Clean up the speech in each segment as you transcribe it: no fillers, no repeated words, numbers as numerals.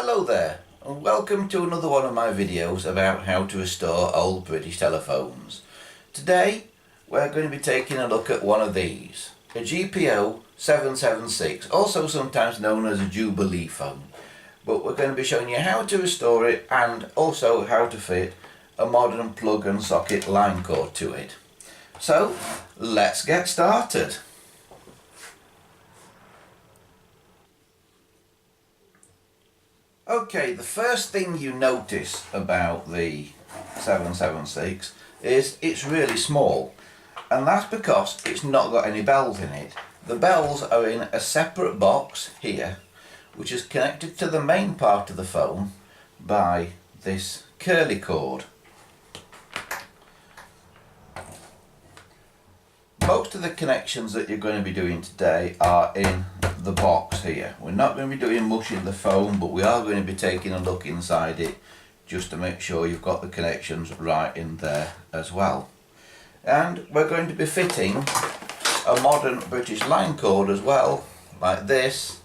Hello there, and welcome to another one of my videos about how to restore old British telephones. Today we're going to be taking a look at one of these, a GPO 776, also sometimes known as a Jubilee phone. But we're going to be showing you how to restore it and also how to fit a modern plug and socket line cord to it. So let's get started. Okay, the first thing you notice about the 776 is it's really small, and that's because it's not got any bells in it. The bells are in a separate box here, which is connected to the main part of the phone by this curly cord. Most of the connections that you're going to be doing today are in the box here. We're not going to be doing much in the phone, but we are going to be taking a look inside it just to make sure you've got the connections right in there as well. And we're going to be fitting a modern British line cord as well, like this,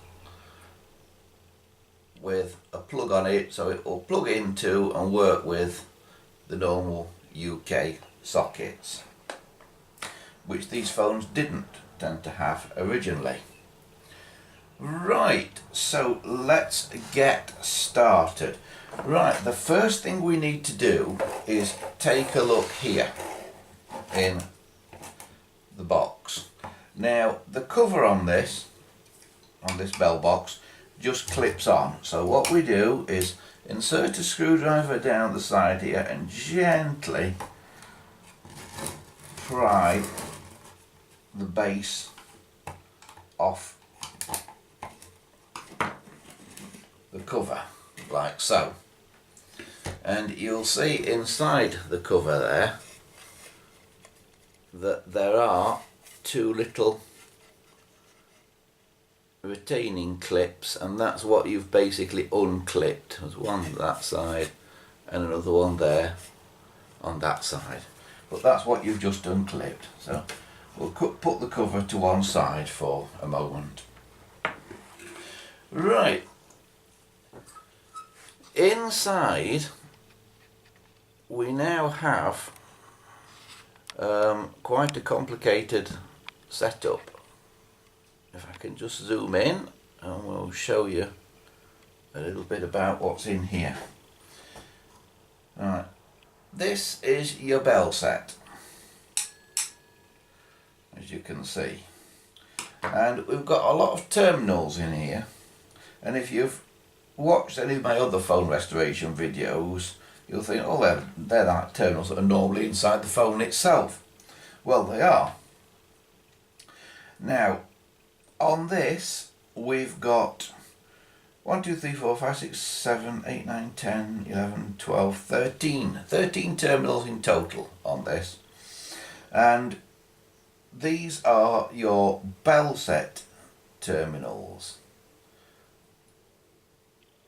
with a plug on it, so it will plug into and work with the normal UK sockets, which these phones didn't tend to have originally. Right, so let's get started. Right, the first thing we need to do is take a look here in the box. Now, the cover on this bell box just clips on. So what we do is insert a screwdriver down the side here and gently pry the base off the cover, like so. And you'll see inside the cover there that there are two little retaining clips, and that's what you've basically unclipped. There's one on that side and another one there on that side, but that's what you've just unclipped. So we'll put the cover to one side for a moment. Right, inside we now have quite a complicated setup. If I can just zoom in and we'll show you a little bit about what's in here. Right, this is your bell set, as you can see, and we've got a lot of terminals in here, and if you've watched any of my other phone restoration videos, you'll think, oh, they're like terminals that are normally inside the phone itself. Well, they are. Now, on this we've got 1, 2, 3, 4, 5, 6, 7, 8, 9, 10, 11, 12, 13 terminals in total on this, and these are your bell set terminals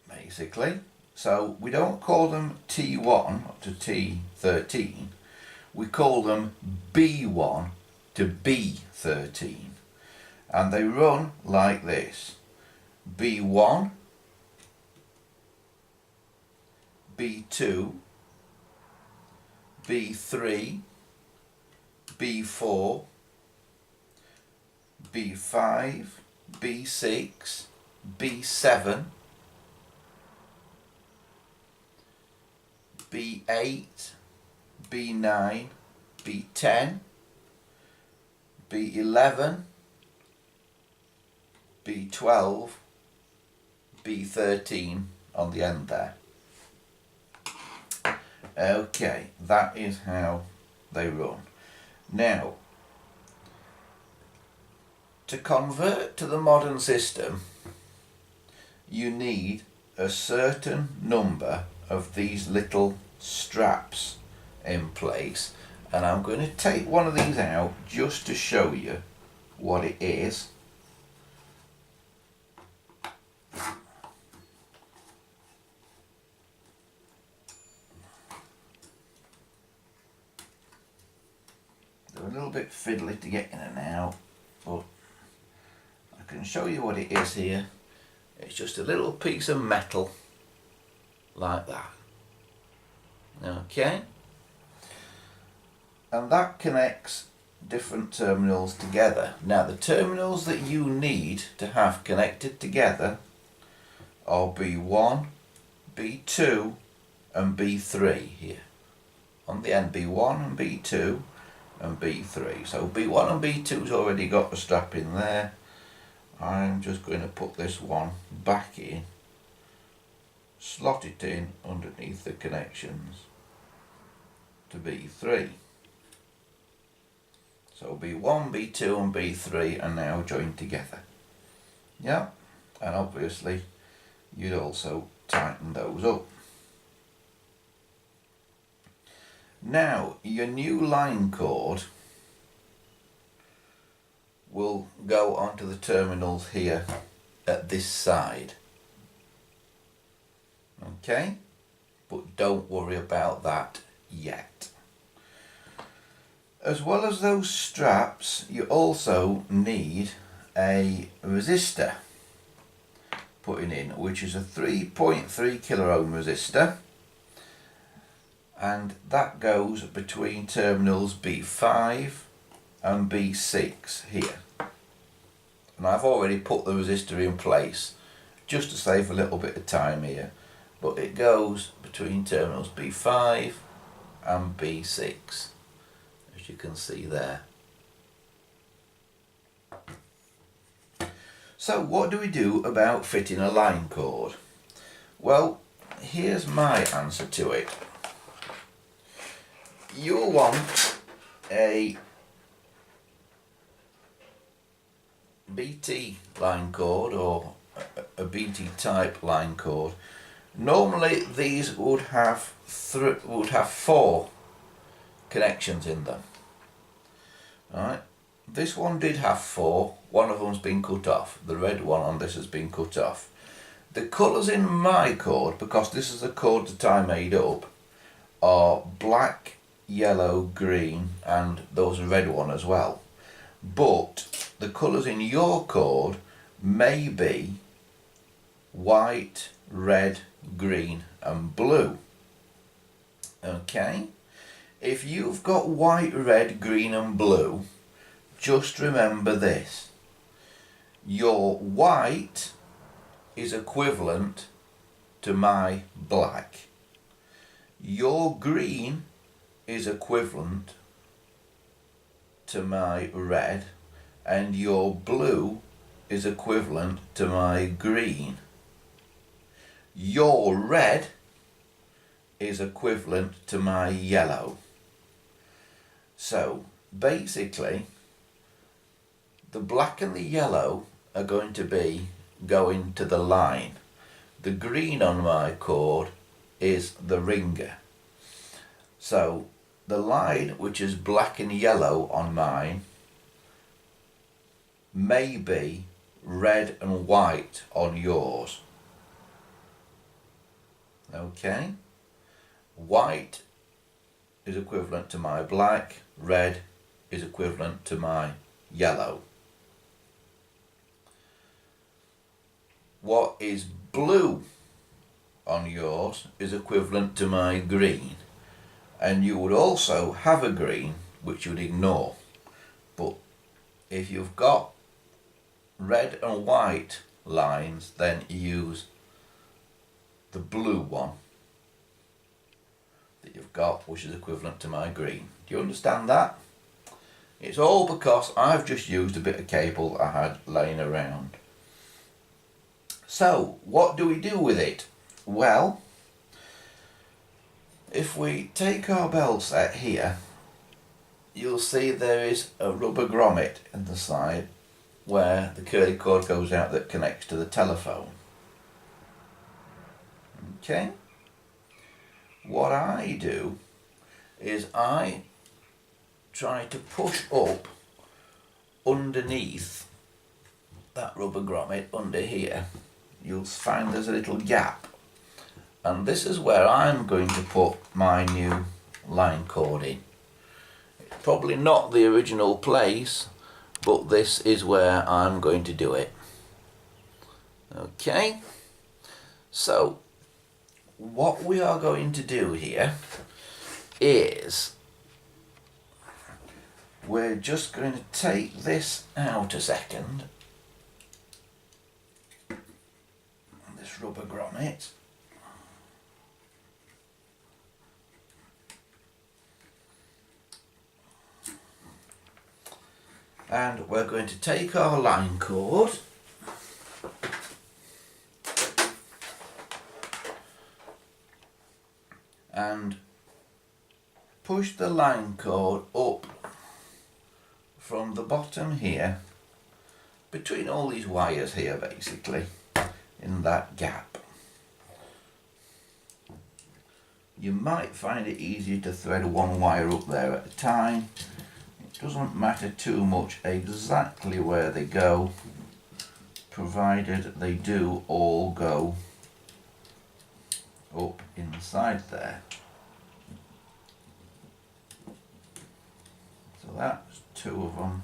basically. So we don't call them T1 up to T13, we call them B1 to B13, and they run like this: B1, B2, B3, B4, B5, B6, B7, B8, B9, B10, B11, B12, B13 on the end there. Okay, that is how they run. Now, to convert to the modern system, you need a certain number of these little straps in place, and I'm going to take one of these out just to show you what it is. They're a little bit fiddly to get in and out, but I can show you what it is here. It's just a little piece of metal like that. Okay, and that connects different terminals together. Now the terminals that you need to have connected together are B1, B2 and B3 here. On the end, B1 and B2 and B3. So B1 and B2's already got the strap in there. I'm just going to put this one back in, slot it in underneath the connections to B3. So B1, B2 and B3 are now joined together. Yeah, and obviously you'd also tighten those up. Now your new line cord will go onto the terminals here at this side. Okay, but don't worry about that yet. As well as those straps, you also need a resistor putting in, which is a 3.3 kilo ohm resistor, and that goes between terminals B5 and B6 here. And I've already put the resistor in place just to save a little bit of time here, but it goes between terminals B5 and B6, as you can see there. So what do we do about fitting a line cord? Well, here's my answer to it. You'll want a BT line cord or a BT type line cord. Normally these would have 4 connections in them. Alright, this one did have 4. One of them's been cut off. The red one on this has been cut off. The colours in my cord, because this is the cord that I made up, are black, yellow, green, and those red one as well. But the colours in your cord may be white, red, green and blue. Okay, if you've got white, red, green and blue, just remember this: your white is equivalent to my black, your green is equivalent to my red, and your blue is equivalent to my green. Your red is equivalent to my yellow. So basically the black and the yellow are going to be going to the line. The green on my cord is the ringer. So the line which is black and yellow on mine may be red and white on yours. Okay, white is equivalent to my black, red is equivalent to my yellow. What is blue on yours is equivalent to my green, and you would also have a green which you would ignore. But if you've got red and white lines, then use the blue one that you've got, which is equivalent to my green. Do you understand that? It's all because I've just used a bit of cable I had laying around. So what do we do with it? Well, if we take our bell set here, you'll see there is a rubber grommet in the side where the curly cord goes out that connects to the telephone. Okay, what I do is I try to push up underneath that rubber grommet under here. You'll find there's a little gap, and this is where I'm going to put my new line cord in. It's probably not the original place, but this is where I'm going to do it. Okay, so what we are going to do here is we're just going to take this out a second, this rubber grommet, and we're going to take our line cord and push the line cord up from the bottom here, between all these wires here basically, in that gap. You might find it easier to thread one wire up there at a time. It doesn't matter too much exactly where they go, provided they do all go up inside there. So that's two of them.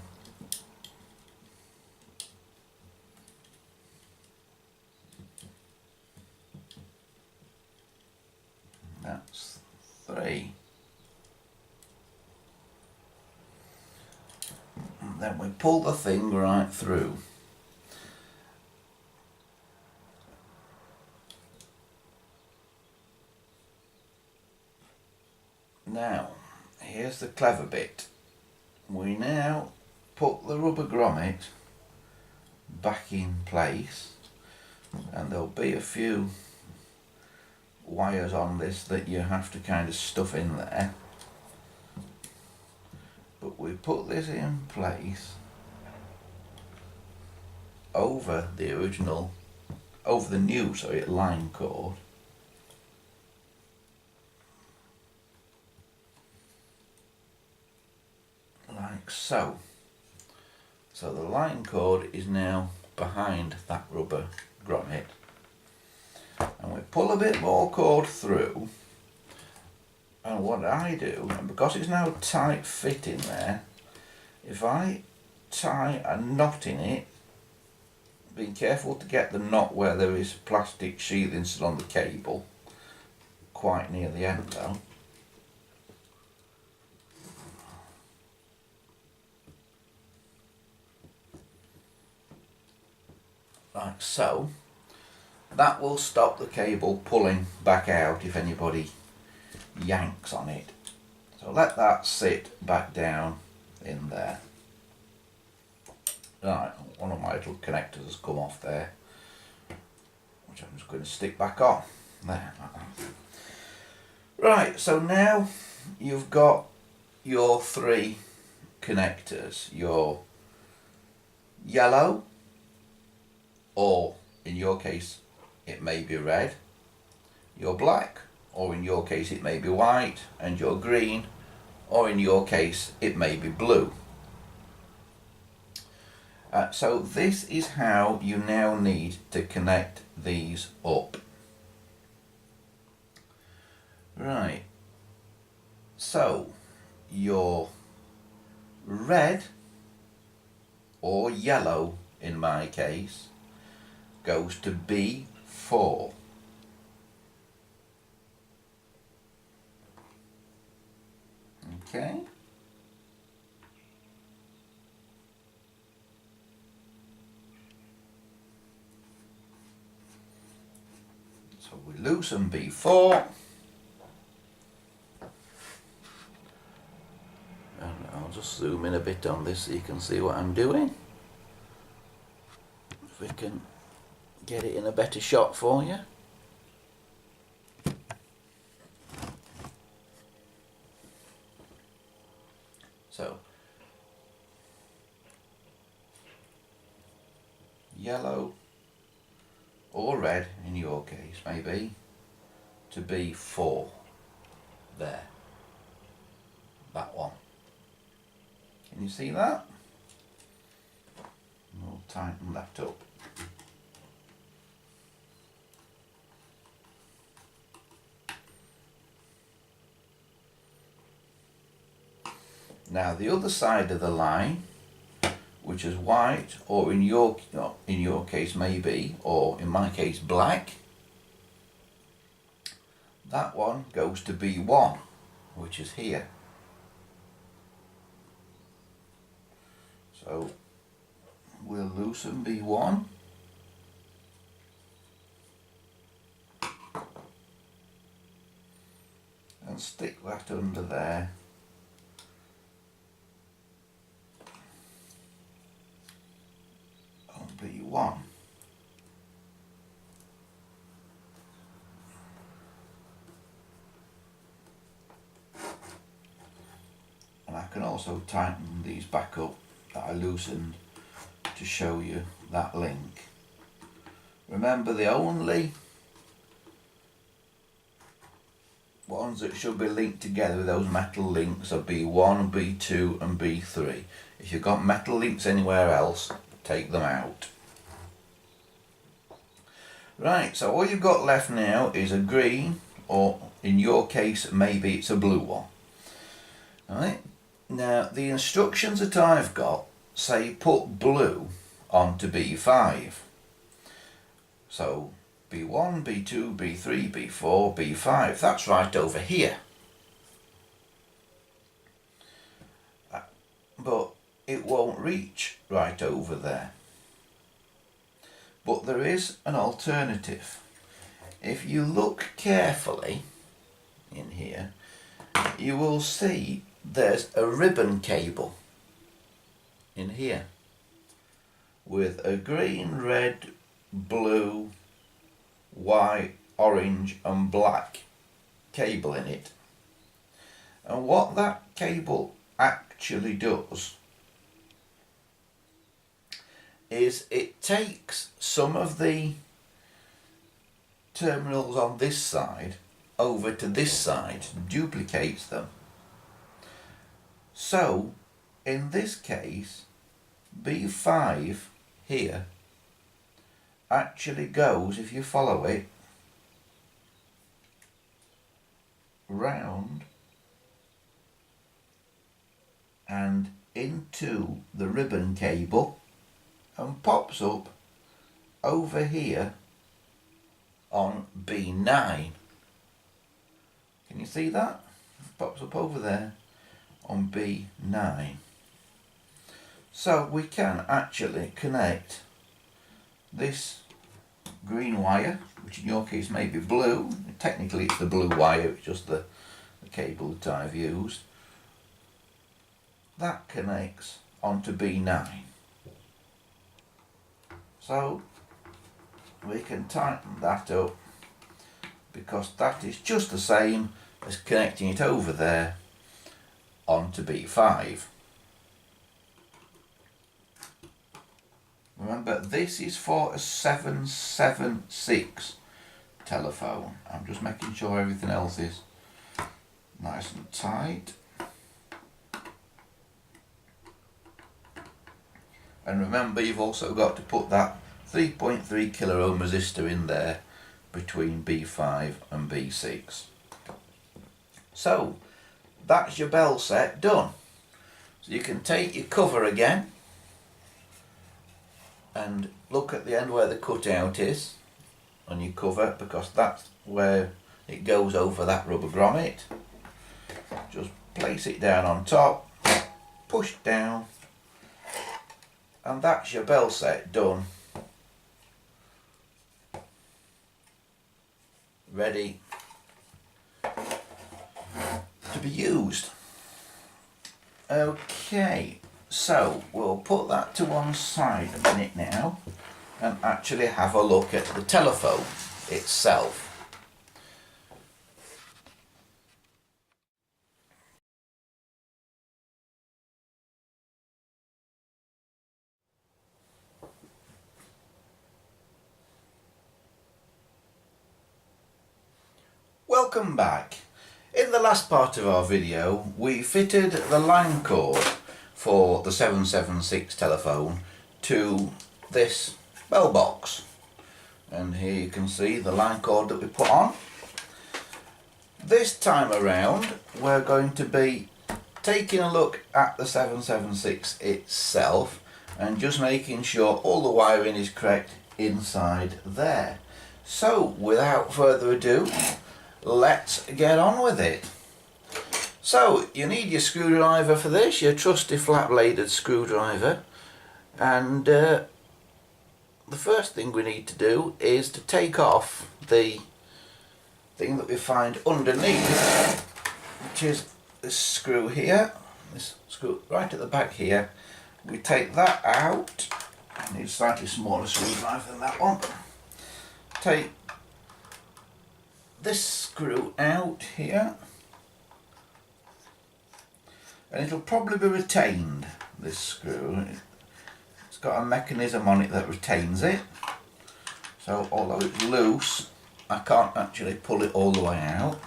That's three. And then we pull the thing right through. Now, here's the clever bit. We now put the rubber grommet back in place, and there'll be a few wires on this that you have to kind of stuff in there, but we put this in place over the new line cord, like so. So the line cord is now behind that rubber grommet, and we pull a bit more cord through, and what I do, and because it's now tight fit in there, if I tie a knot in it, be careful to get the knot where there is plastic sheathing still on the cable, quite near the end though. Like so. That will stop the cable pulling back out if anybody yanks on it. So let that sit back down in there. Right, one of my little connectors has come off there, which I'm just going to stick back on. There, like that. Right, so now you've got your three connectors. Your yellow, or in your case it may be red, your black, or in your case it may be white, and your green, or in your case it may be blue. So this is how you now need to connect these up. Right, so your red, or yellow in my case, goes to B4. Okay. So we loosen B4. And I'll just zoom in a bit on this so you can see what I'm doing. If we can get it in a better shot for you. So, yellow or red in your case maybe to B4 there, that one. Can you see that? We'll tighten that up. Now the other side of the line, which is white, or in your case maybe, or in my case black, That one goes to B1, which is here. So we'll loosen B1. And stick that under there. On B1. And I can also tighten these back up that I loosened to show you that link. Remember, the only ones that should be linked together with those metal links are B1, B2 and B3. If you've got metal links anywhere else, take them out. Right, so all you've got left now is a green, or in your case maybe it's a blue one. Alright, now the instructions that I've got say put blue onto B5. So B1, B2, B3, B4, B5, that's right over here. But it won't reach right over there. But there is an alternative. If you look carefully in here, you will see there's a ribbon cable in here with a green, red, blue, white, orange and black cable in it. And what that cable actually does is it takes some of the terminals on this side over to this side, duplicates them. So in this case B5 here actually goes, if you follow it, round and into the ribbon cable and pops up over here on B9. Can you see that? It pops up over there on B9. So we can actually connect this green wire, which in your case may be blue. Technically it's the blue wire, it's just the cable that I've used. That connects onto B9. So we can tighten that up, because that is just the same as connecting it over there onto B5. Remember, this is for a 776 telephone. I'm just making sure everything else is nice and tight. And remember, you've also got to put that 3.3 kilo ohm resistor in there between B5 and B6. So that's your bell set done. So you can take your cover again and look at the end where the cutout is on your cover, because that's where it goes over that rubber grommet. Just place it down on top, push down, and that's your bell set done. Ready to be used. Okay, so we'll put that to one side a minute now and actually have a look at the telephone itself. Welcome back. In the last part of our video we fitted the line cord for the 776 telephone to this bell box, and here you can see the line cord that we put on. This time around we're going to be taking a look at the 776 itself and just making sure all the wiring is correct inside there. So without further ado, let's get on with it. So you need your screwdriver for this, your trusty flat bladed screwdriver, and the first thing we need to do is to take off the thing that we find underneath, which is this screw here, this screw right at the back here. We take that out. I need a slightly smaller screwdriver than that one. Take this screw out here, and it'll probably be retained, this screw. It's got a mechanism on it that retains it, so although it's loose, I can't actually pull it all the way out,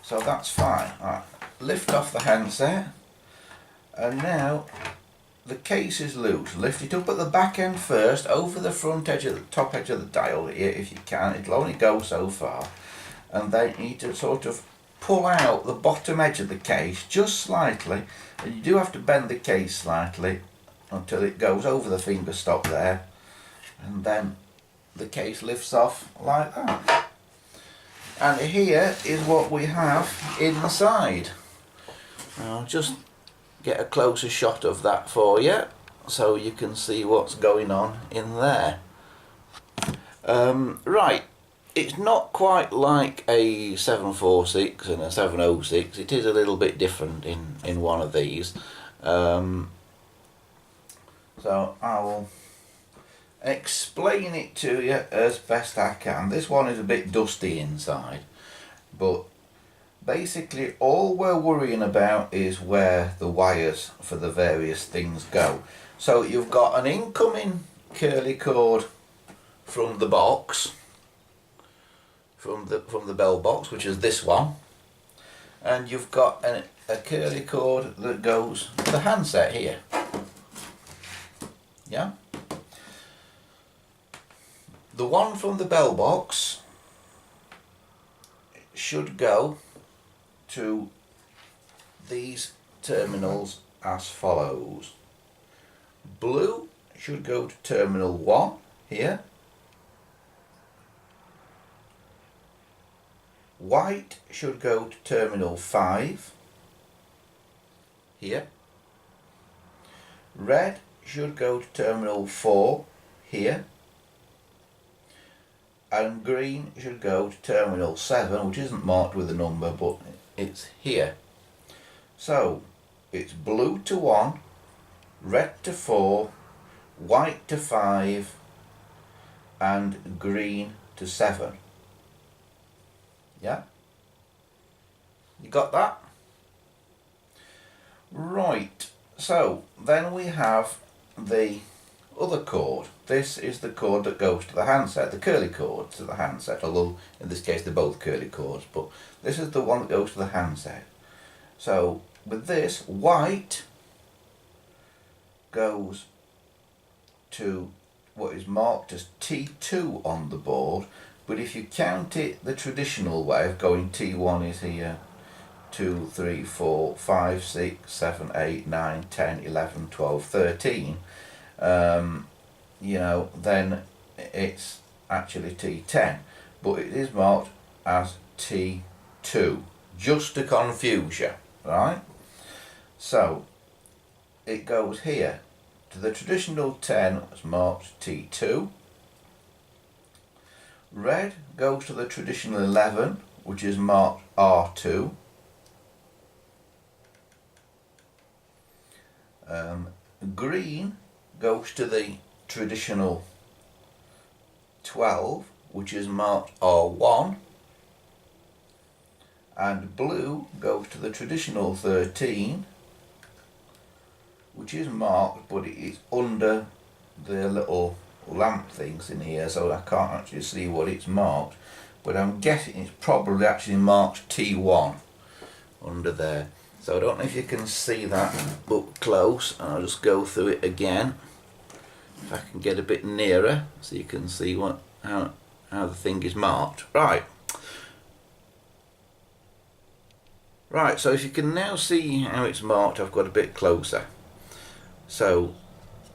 so that's fine. Right. Lift off the handset, and now the case is loose. Lift it up at the back end first, over the front edge of the top edge of the dial here if you can. It'll only go so far, and then you need to sort of pull out the bottom edge of the case just slightly, and you do have to bend the case slightly until it goes over the finger stop there, and then the case lifts off like that. And here is what we have inside. I'll just get a closer shot of that for you so you can see what's going on in there. Right, it's not quite like a 746 and a 706. It is a little bit different in one of these. So I will explain it to you as best I can. This one is a bit dusty inside, but basically all we're worrying about is where the wires for the various things go. So you've got an incoming curly cord from the box, from the bell box, which is this one, and you've got a curly cord that goes to the handset here. Yeah? The one from the bell box should go to these terminals as follows. Blue should go to terminal 1 here. White should go to terminal 5 here. Red should go to terminal 4 here. And green should go to terminal 7, which isn't marked with a number, but it's here. So it's blue to 1, red to 4, white to 5, and green to 7. Yeah? You got that? Right, so then we have the other cord. This is the cord that goes to the handset, the curly cord to the handset, although in this case they're both curly cords, but this is the one that goes to the handset. So with this, white goes to what is marked as T2 on the board, but if you count it the traditional way of going, T1 is here, 2, 3, 4, 5, 6, 7, 8, 9, 10, 11, 12, 13, you know, then it's actually T10, but it is marked as T2, just to confuse you, right? So it goes here to the traditional 10, that's marked T2. Red goes to the traditional 11, which is marked R2. Green goes to the traditional 12, which is marked R1, and blue goes to the traditional 13, which is marked, but it is under the little lamp things in here, so I can't actually see what it's marked, but I'm guessing it's probably actually marked T1 under there. So I don't know if you can see that up close, and I'll just go through it again. If I can get a bit nearer so you can see how the thing is marked. Right, so if you can now see how it's marked, I've got a bit closer. So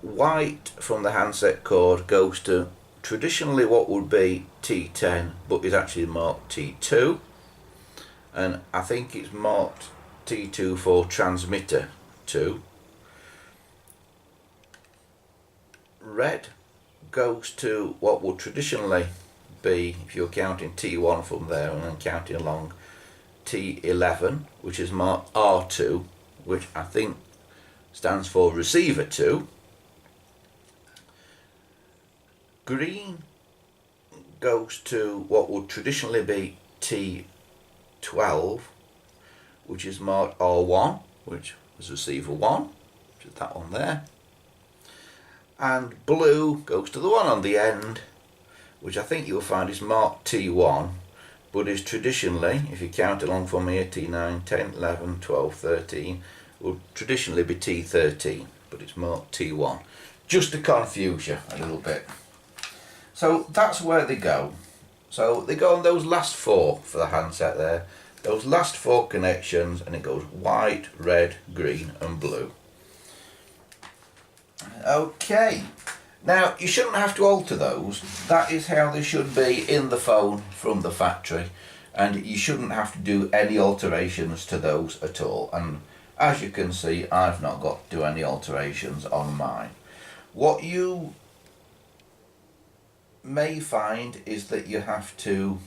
white from the handset cord goes to traditionally what would be T10 but is actually marked T2, and I think it's marked T2 for transmitter 2. Red goes to what would traditionally be, if you're counting T1 from there and then counting along, T11, which is marked R2, which I think stands for receiver 2. Green goes to what would traditionally be T12, which is marked R1, which is receiver 1, which is that one there. And blue goes to the one on the end, which I think you'll find is marked T1, but is traditionally, if you count along from here, T9, 10, 11, 12, 13, will traditionally be T13, but it's marked T1. Just to confuse you a little bit. So that's where they go. So they go on those last 4 for the handset there, those last 4 connections, and it goes white, red, green and blue. Okay, now you shouldn't have to alter those. That is how they should be in the phone from the factory, and you shouldn't have to do any alterations to those at all. And as you can see, I've not got to do any alterations on mine. What you may find is that you have to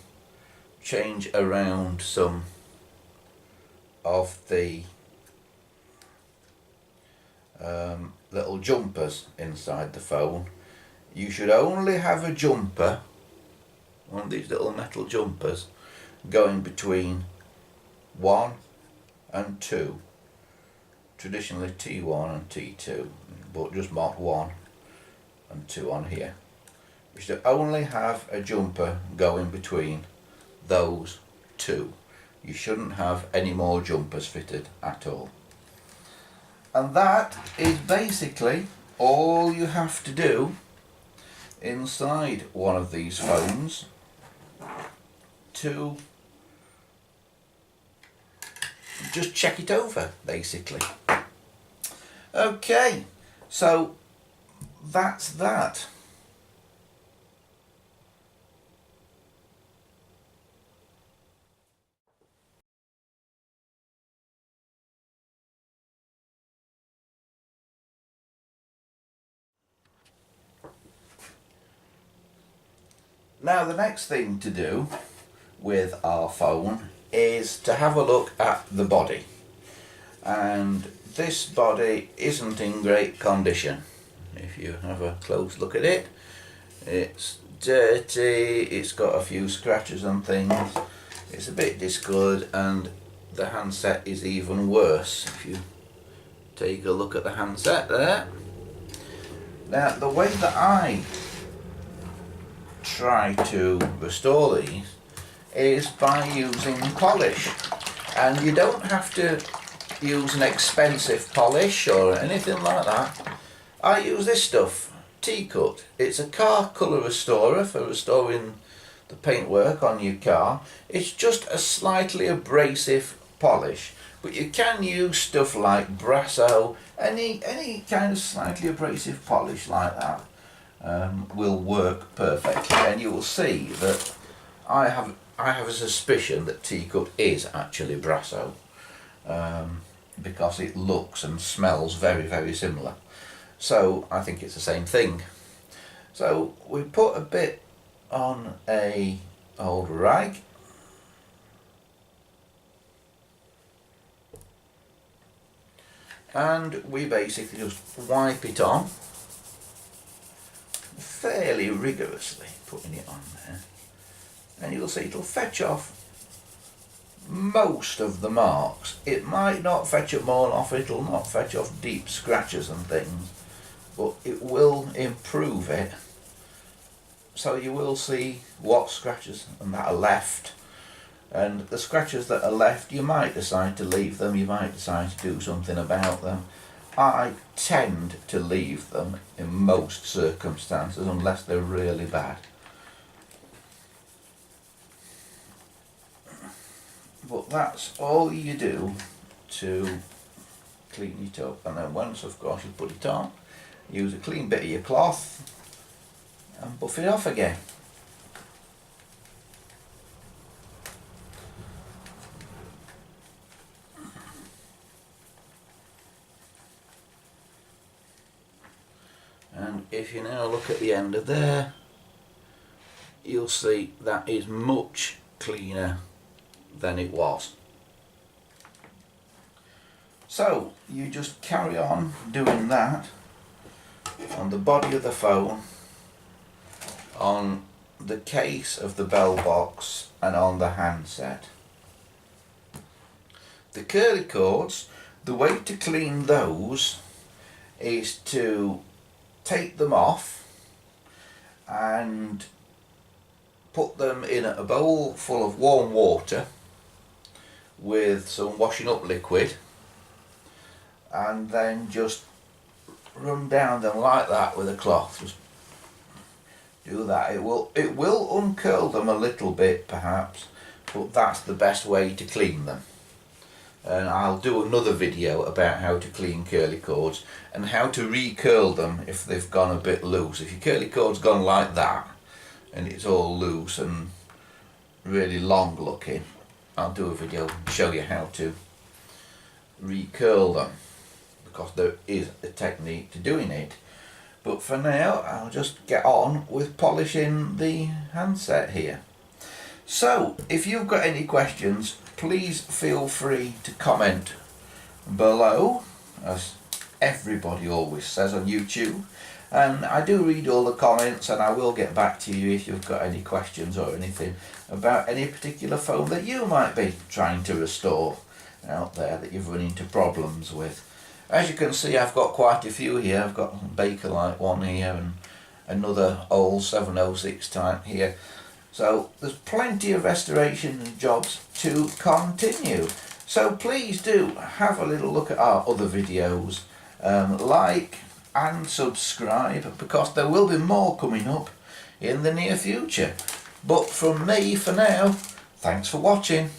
change around some of the little jumpers inside the phone. You should only have a jumper, one of these little metal jumpers, going between 1 and 2, traditionally T1 and T2, but just mark 1 and 2 on here. You should only have a jumper going between those 2. You shouldn't have any more jumpers fitted at all. And that is basically all you have to do inside one of these phones to just check it over, basically. Okay, so that's that. Now the next thing to do with our phone is to have a look at the body, and this body isn't in great condition. If you have a close look at it, it's dirty, it's got a few scratches and things, it's a bit discoloured, and the handset is even worse. If you take a look at the handset there. Now the way that I try to restore these is by using polish, and you don't have to use an expensive polish or anything like that. I use this stuff, T-Cut. It's a car colour restorer for restoring the paintwork on your car. It's just a slightly abrasive polish, but you can use stuff like Brasso, any kind of slightly abrasive polish like that. Will work perfectly, and you will see that I have a suspicion that T-Cut is actually Brasso, because it looks and smells very similar. So I think it's the same thing. So we put a bit on a old rag, and we basically just wipe it on fairly rigorously, putting it on there, and you'll see it'll fetch off most of the marks. It might not fetch them all off, it'll not fetch off deep scratches and things, but it will improve it, so you will see what scratches and that are left, and the scratches that are left you might decide to leave them, you might decide to do something about them. I tend to leave them in most circumstances unless they're really bad. But that's all you do to clean it up, and then once of course you put it on, use a clean bit of your cloth and buff it off again. And if you now look at the end of there, you'll see that is much cleaner than it was. So you just carry on doing that on the body of the phone, on the case of the bell box, and on the handset. The curly cords, the way to clean those is to take them off and put them in a bowl full of warm water with some washing up liquid, and then just run down them like that with a cloth. Just do that. It will uncurl them a little bit perhaps, but that's the best way to clean them. And I'll do another video about how to clean curly cords and how to re-curl them if they've gone a bit loose. If your curly cord's gone like that and it's all loose and really long looking, I'll do a video and show you how to re-curl them, because there is a technique to doing it. But for now, I'll just get on with polishing the handset here. So if you've got any questions, please feel free to comment below, as everybody always says on YouTube, and I do read all the comments, and I will get back to you if you've got any questions or anything about any particular phone that you might be trying to restore out there that you've run into problems with. As you can see, I've got quite a few here. I've got a Bakelite one here and another old 706 type here. So there's plenty of restoration jobs to continue. So please do have a little look at our other videos, like and subscribe, because there will be more coming up in the near future. But from me for now, thanks for watching.